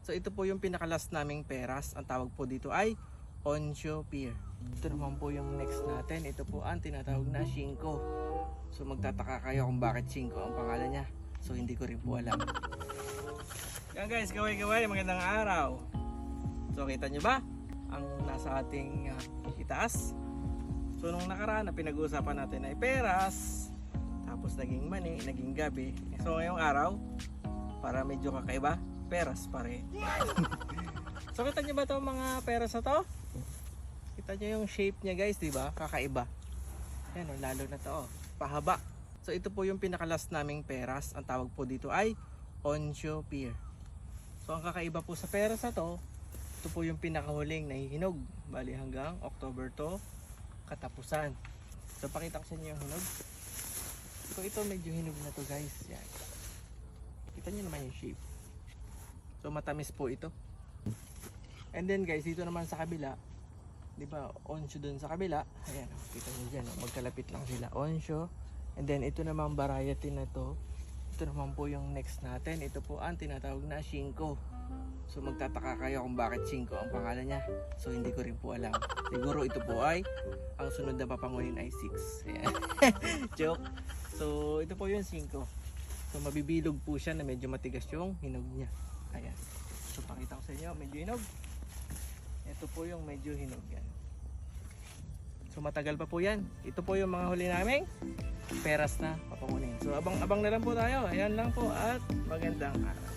So ito po yung pinakalas naming peras. Ang tawag po dito ay Onsyo Pear. Ito naman po yung next natin. Ito po ang tinatawag na Shinko. So magtataka kayo kung bakit Shinko ang pangalan niya. So hindi ko rin po alam. Yan guys, kaway-kaway, magandang araw. So kita nyo ba ang nasa ating itaas? So nung nakaraan na pinag-uusapan natin ay peras, tapos naging mani, naging gabi. So ngayong araw, para medyo kakaiba, peras pa rin. So kita nyo ba itong mga peras na to? Kita nyo yung shape niya guys, di ba? Kakaiba. Yan o, lalo na to, pahaba. So ito po yung pinakalas naming peras. Ang tawag po dito ay Onsyo Pear. So ang kakaiba po sa peras na to, ito po yung pinakahuling nahihinog. Bali hanggang October to katapusan. So pakita ko sa inyo yung hinog. So ito medyo hinog na to guys. Yan. Kita nyo naman yung shape. So matamis po ito. And then guys, dito naman sa kabila, di ba, Onsyo dun sa kabila. Ayan, kita nyo dyan, magkalapit lang sila, Onsyo. And then ito naman variety na to. Ito naman po yung next natin. Ito po ang tinatawag na Shinko. So magtataka kayo kung bakit Shinko ang pangalan niya. So hindi ko rin po alam. Siguro ito po ay ang sunod na papangunin ay 6. Ayan. Joke. So ito po yung Shinko. So mabibilog po siya na medyo matigas yung hinog niya. Ayan. So pakita ko sa inyo, medyo hinog. Ito po yung medyo hinog yan. So matagal pa po yan. Ito po yung mga huli naming peras na papangunin. So abang-abang na lang po tayo. Ayan lang po at magandang araw.